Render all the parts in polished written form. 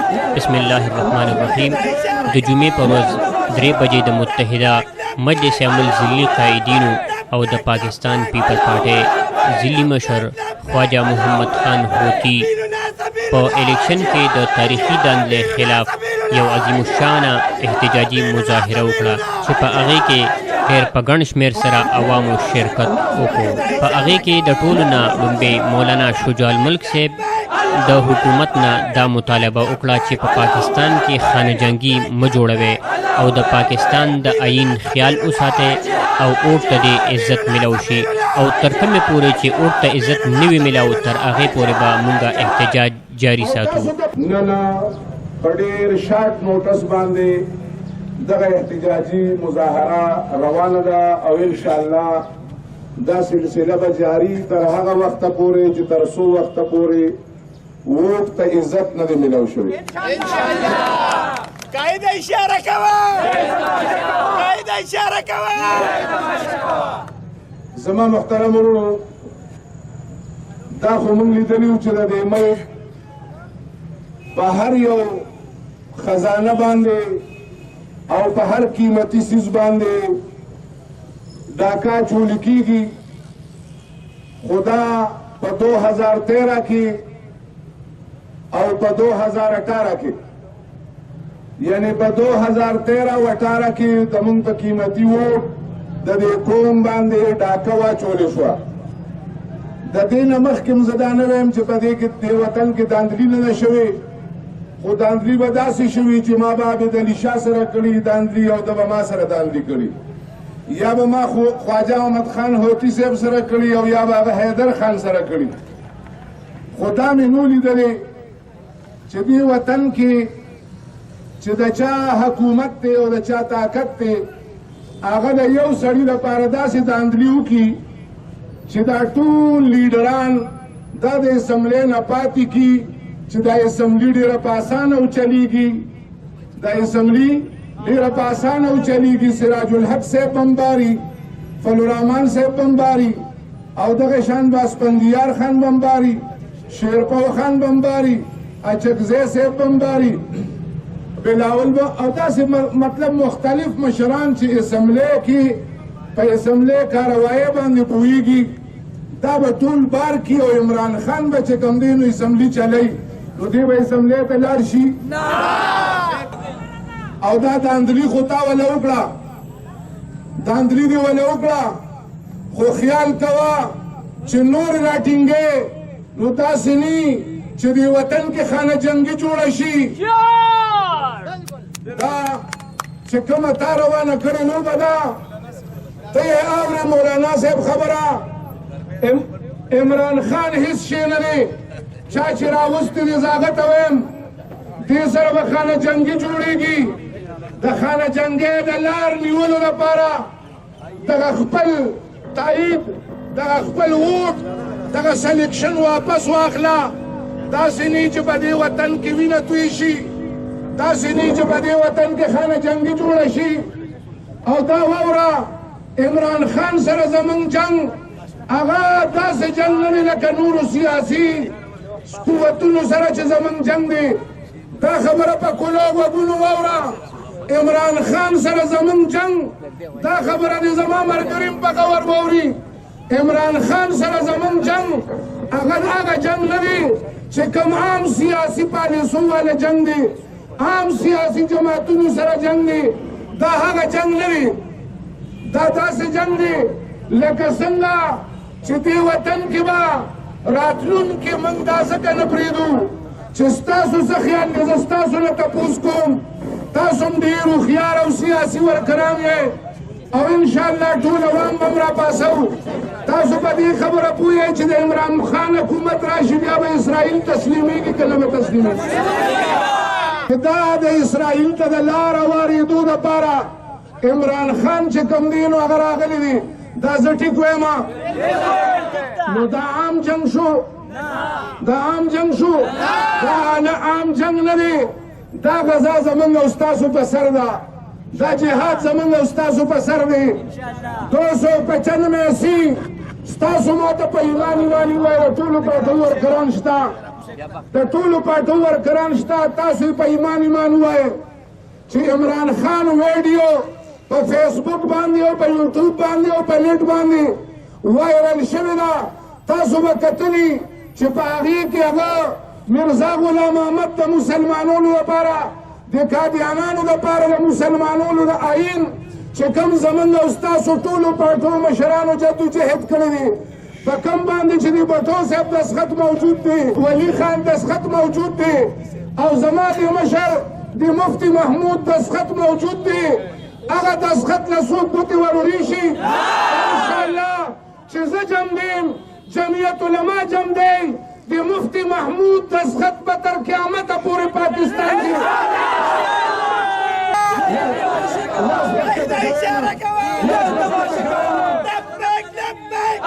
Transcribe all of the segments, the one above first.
بسم الله الرحمن الرحیم. د جمعې په ورځ 3 بجې د متحده مجلس عمل ضلعي قائدینو او د پاکستان پیپل پارټۍ ضلعي مشر خواجه محمد خان هوتي په الیکشن کې د تاریخي دانګلې خلاف یو عظیم الشانه احتجاجي مظاهره وکړه چې په هغې کې ډېر په ګڼ شمېر سره عوامو شرکت وکړو. په هغې کې د ټولو نه لومړی مولانا شجاع الملک صاحب د حکومت نه دا مطالبه وکړه چې په پاکستان کې خانه جنګي مه جوړوئ او د پاکستان د آئین خیال وساتئ او اوټ ته دې عزت میلاو شي او تر کومې پورې چې اوټ ته عزت نه وي میلاو تر هغې پورې به موږ احتجاج جاري ساتو. نن په ډېر شارټ نوټس باندې دغه احتجاجي مظاهره روانه ده او انشاءالله دا سلسله به جاري تر هغه وخته پورې چې تر څو وخته پورې ووټ ته عزت نه دی میلاو شوی. انشاءالله قاعده اشاره کوه، قاعده اشاره کوه. زما محترم ورونو، دا خو موږ لیدلي وو چې د دې ملک په هر یو خزانه باندې او په هر قیمتي څیز باندې ډاکا چولی کېږي، خو دا په 2013 کې او په 2018 کې یعنی په 2013 او 18 کې زموږ په قیمتي ووټ د دې قوم باندې ډاکه واچولې شوه. د دې نه مخکې زه دا نه وایم چې په دې کې دې وطن کې داندلي نه شوې، خو داندلي به داسې شوي چې ما به عبدالي شاه سره کړي داندلي او ده به ما سره داندلي کړي، یا به ما خواجه محمد خان هوتي صاحب سره کړي او یا به هغه حیدر خان سره کړي. خو دا مې نو لیدلې چې دې وطن کې چې د چا حکومت دی او د چا طاقت دی، هغه د یو سړي لپاره داسې داندلي وکړي چې دا ټول لیډران دا د اسمبلۍ نه پاتې کړي چې دا اسمبلي ډېره په اسانه وچلیږي، دا اسمبلي ډېره په اسانه وچلیږي. سراج الحق صاحب بمباري، فلورحمان صاحب بمباري او دغه شان باسپندیار خان بمباري، شیرپو خان بمباري، اچکزی صاحب بمباري، بلاول او داسې مطلب مختلف مشران چې اسمبلۍ کې په اسمبلۍ کاروایي باندې پوهېږي، دا به ټول بار کي او عمران خان به چې کوم دی نو اسمبلي چلی نو دی به اسمبلۍ ته لاړ شي او دا داندلي خو تا وله وکړه، داندلي دې وله وکړه، خو خیال کوه چې نور راټینګې نو داسې نه چې دې وطن کې خانه جنګي جوړه شي. دا چې کومه تا روانه کړې نو به دا ته یې اورې مولانا صاحب خبره، عمران خان هیڅ شی نه دی، چا چې راوستی دی زه هغه ته ویم دې سره به خانه جنګي جوړېږي. د خانه جنګۍ د لار نیولو لپاره دغه خپل تایید، دغه خپل ووټ، دغه سلیکشن واپس واخله. داسې نه چې په دې وطن کې وینه توی شي، داسې نه چې په دې وطن کې خانه جنګي جوړه شي. او دا واوره عمران خان سره زمونږ جنګ هغه داسې جنګ نه دی لکه نورو سیاسي قوتونو سره چې زمونږ جنګ دی. دا خبره په کلو غوږونو واوره، عمران خان سره زمونږ جنګ دا خبره دې زما ملګري په غور واوري. عمران خان سره زمونږ جنګ هغه جنګ نه دی چې کوم عام سیاسي پالیسو والا جنګ دی، عام سیاسي جماعتونو سره جنګ دی. دا هغه جنګ نه دی، دا داسې جنګ دی لکه څنګه چې دې وطن کې به راتلونکي موږ دا ځکه نه پرېږدو چې ستاسو څه خیال دی. زه ستاسو نه تپوس کوم، تاسو هم ډېر هوښیار او سیاسي ورکران یې او انشاءالله ټول عوام به هم راپاڅو. تاسو په دې خبره پوهیئ چې د عمران خان حکومت راشي بیا به اسرائیل تسلیمیږي که نه به تسلیمیږي. دا د اسرائیل ته د لار وارېدو دپاره عمران خان چې کوم دی نو هغه راغلی دی. دا زه ټیک وایم نو دا عام جنګ شو، دا عام جنګ شو، دا نه عام جنګ نه دی. دا غزا زمونږ او ستاسو په سر ده، دا جهاد زمونږ او ستاسو په سر دی. 295 ستاسو ما ته په ایران ایراني وایي ټولو پرته ورکران شته، د ټولو پارټو ورکران شته تاسو په ایمان ووایئ چې عمران خان ویډیو په فیسبوک باندې او په یوټیوب باندې او په نیټ باندې وایرل شوې ده تاسو به کتلي چې په هغې کې هغه مرزا غلام احمد د مسلمانانو لپاره د قادیانانو لپاره د مسلمانانو د آئین چې کوم زمونږ او ستاسو ټولو پارټو مشرانو جدوجهد کړی دی په کوم باندې چې د بټو صاحب دستخط موجود دی ولی خان دستخط موجود دی او زما د مشر د مفتی محمود دستخط موجود دی هغه دستخط له څوک ګوتې وروري شي انشاءالله چې زه جم دیم جمعیت علما جم دی د مفتی محمود دستخط به تر قیامته پورې پاکستان کې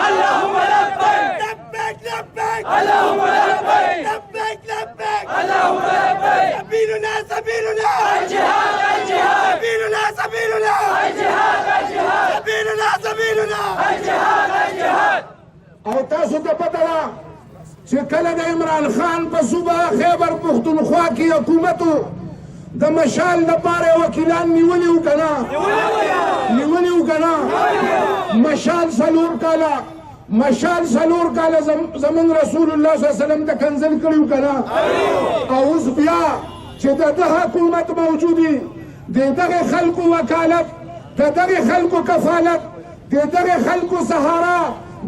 اللهم لبيك لبيك لبيك اللهم لبيك لبيك لبيك اللهم لبيك سبيلنا سبيلنا الجهاد الجهاد سبيلنا سبيلنا الجهاد الجهاد سبيلنا سبيلنا الجهاد الجهاد او تاسو ته پته ده چې کله د عمران خان په صوبه خیبر پښتونخوا کې حکومتو د مشال لپاره وکیلان نیولي وو که نه نیولي وو که نه مشال څلور کاله زمونږ رسول الله صلی الله علیه وسلم ته کنځل کړي وو که نه او اوس بیا چې د ده حکومت موجودي د دغې خلکو وکالت د دغې خلکو کفالت د دغې خلکو سهارا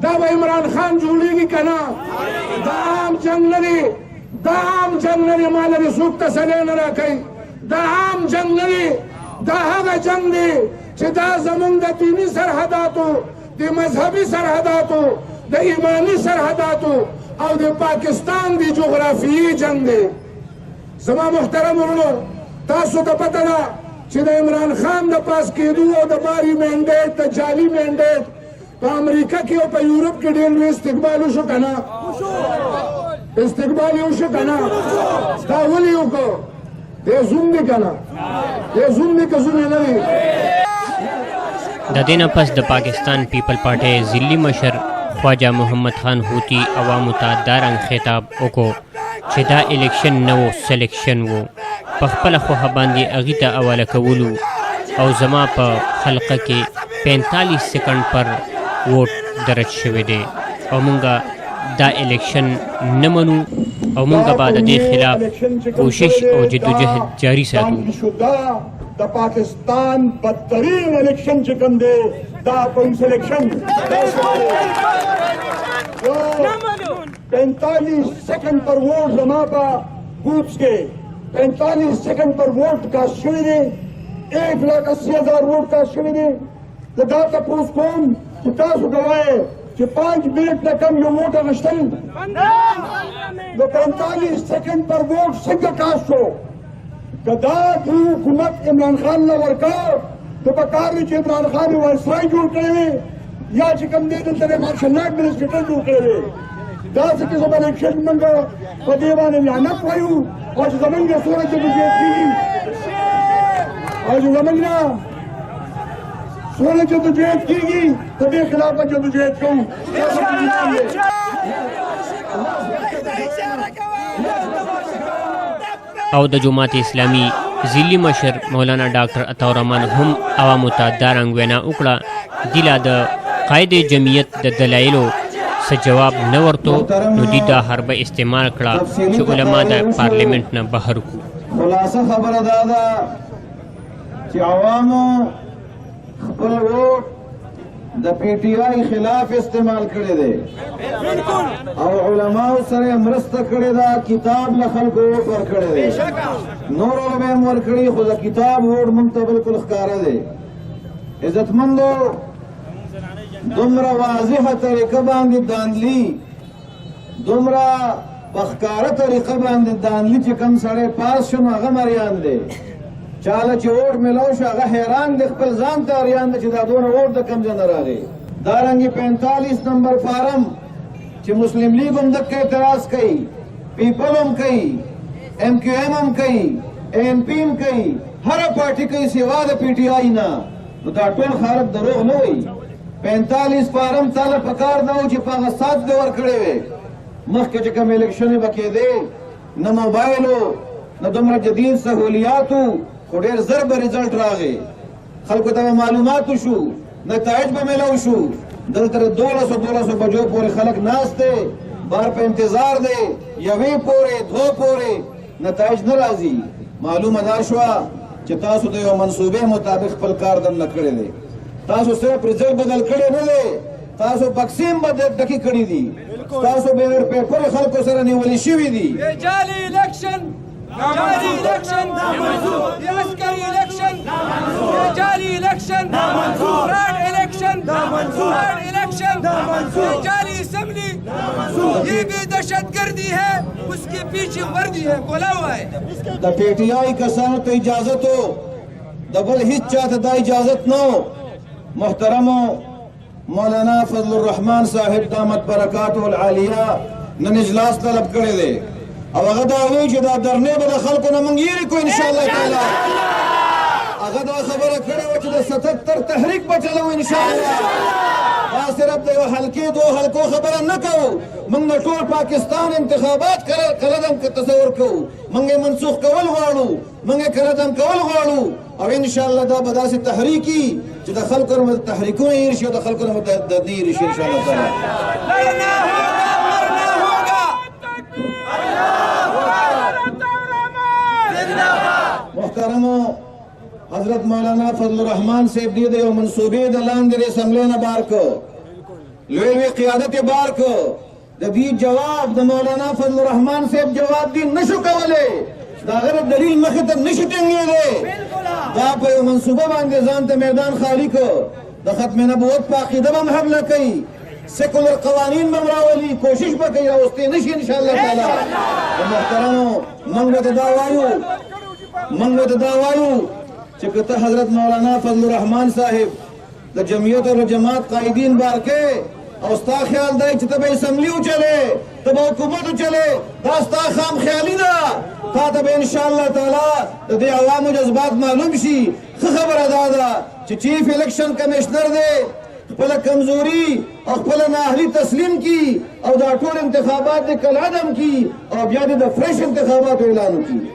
دا به عمران خان جوړېږي که نه دا عام جنګ نه دی دا عام جنګ نه دی ما لرې څوک تسلی نه راکوي دا عام جنگ نه دی دا هغه جنگ دی چې دا زمونږ د دیني سرحداتو د مذهبي سرحداتو د ایماني سرحداتو او د پاکستان د جغرافیایي جنگ دی زما محترم ورونو تاسو ته پته ده چې د عمران خان د پاس کېدو او د باري مینډیټ د جعلي مینډیټ په امریکا کې او په یورپ کې ډېر لوی استقبال وشو که نه استقبال یې وشو که نه دا ولې وکړو دی زوم دی که نه دی زوم دی که زوم یې نه دی د دې نه پس د پاکستان پیپل پارټۍ ضلعي مشر خواجه محمد خان هوتي عوامو ته دا رنګ خطاب وکړو چې دا الیکشن نه و سلیکشن و په خپله خوښه باندې هغې ته حواله کولو او زما په حلقه کې 45 سکنډ پر ووټ درج شوی دی او مونږ دا الیکشن نه منو او مونږ به د دې خلاف کوشش او جدوجهد جاری ساتو د پاکستان بدترین الیکشن چې کوم دی دا کوم سلیکشن 45 سیکنڈ پر ووٹ زما په بوتس کې 45 سیکنڈ پر ووٹ کاسټ شوی دی 1,80,000 ووٹ کاسټ شوی دی زه دا تپوس کوم چې تاسو کوئ چې 5 منټ نه کم یو ووټ اخیستل د 45 سیکنډ پر ووټ څنګه کاسټ شو که دا حکومت عمران خان نه ورکړ نو پکار دی چې عمران خان وایسرای جوړ کړی وي یا چې کوم دی دلته د مارشل لا اډمنسټریټر جوړ کړی وي داسې قسم الیکشن موږ په دې باندې لعنت وایو او چې زموږ څومره جدوجهد کېږي او چې زموږ نه څومره جدوجهد کېږي په دې خلاف به جدوجهد کوو او د جماعت اسلامي ضلعي مشر مولانا ډاکټر عطاء الرحمن هم عوامو ته دا رنګ وینا وکړه دی لا د قاعدې جمعیت د دلایلو څه جواب نه ورتو نو دوی دا حربه استعمال کړه چې علما د پارلیمنټ نه بهر کړو خلاصه خبره دا ده چې عوامو خپل ووټ د پی ټی آی خلاف استعمال کړی دی او علماو سره مرسته کړې ده کتاب له خلکو ووټ ورکړی دی نور علما هم ورکړي خو د کتاب ووټ موږ ته بالکل ښکاره دی عزتمندو دومره واضحه طریقه باندې داندلي دومره په ښکاره طریقه باندې داندلي چې کوم سړی پاس شو نو هغه مریان دی چاله چې ووټ میلاو شو هغه حیران دی خپل ځان ته حیران دی چې دا دونه ووټ د کوم ځای نه راغی دارنګې 45 نمبر فارم چې مسلم لیگ هم دقه اعتراض کوي پیپل هم کوي ایم کیو ایم هم کوي اے این پی هم کوي هره پارټي کوي سوا د پی ټی آی نه نو دا ټول خلک دروغ نه وایي 45 فارم تاله پکار نه و چې په هغه سات دې ورکړی وی مخکې چې کوم الیکشنې به کېدې نه موبایلو نه دومره جدید سهولیاتو خو ډېر زر به ریزلټ راغی خلکو ته به معلوماتو شو نتایج به میلاو شو دلته 1200 بجو پورې خلک ناست دی بار په انتظار دی یوې پورې دوه پورې نتایج نه راځي معلومه دا شوه چې تاسو د یو منصوبې مطابق خپل کار دننه کړی دی تاسو صرف ریزلټ بدل کړی نه دی تاسو بکسیم به ډکې کړي دي تاسو بیلر پیپر خلکو سره نیولې شوي دي جعلي إلكشن جعلي إلكشن عسكري إلكشن جعلي إلكشن فراد إلكشن فراد إلكشن جعلي اسمبلی یہ بھی دہشت گردی ہے اس کے پیچھے وردی ہے بولا ہوا ہے د پی ٹی آئی کسانو ته اجازت ہو د بل هیڅ چاته دا اجازت نه محترمو مولانا فضل الرحمن صاحب دامت برکاته العالیه نن اجلاس طلب کړی دی او هغه دا وایي چې دا درنې به د خلکو نه موږ یېرې کړو انشاءالله تعالی هغه دا خبره کړې وه چې د 77 تحریک به چلوو انشاءالله دا صرف د یو حلقې دوه حلقو خبره نه کوو موږ د ټول پاکستان انتخابات کله دم تصور کوو موږ یې منسوخ کول غواړو موږ یې کله دم کول غواړو او انشاءالله دا به داسې تحریک وي چې د خلکو نه تحریکونه هېر شي او د خلکو نه نه هېر شي انشاءالله تعالی محترمو حضرت مولانا فضل الرحمن صاحب دی د یو منصوبې د لاندې د اسمبلۍ نه بار کو لوی لوی قیادت یې بار کو د دې جواب د مولانا فضل الرحمن صاحب جواب دی نشو کولی د هغه دلیل مخې ته نشي ټینګېدی دا په یو منصوبه باندې ځان ته میدان خالي کو د ختم نبوت په عقیده به هم حمله کوي سیکولر قوانین به راولي کوشش به کوي راوستې نشي انشاءالله تعالی محترمو موږ ته دا وایو موږ ته دا وایو چې که ته حضرت مولانا فضل الرحمن صاحب د جمعیت او جماعت قائدین بار کې او ستا خیال دی چې ته به اسمبلي وچلې ته به حکومت وچلې دا ستا خام خیالي ده تا ته به انشاءالله تعالی د دې عوامو جذبات معلوم شي ښه خبره دا ده چې چیف الیکشن کمیشنر دی خپله کمزوري او خپله نااهلي تسلیم کی او دا ټول انتخابات د کالعدم کی او بیا د فرش انتخاباتو اعلان وکړي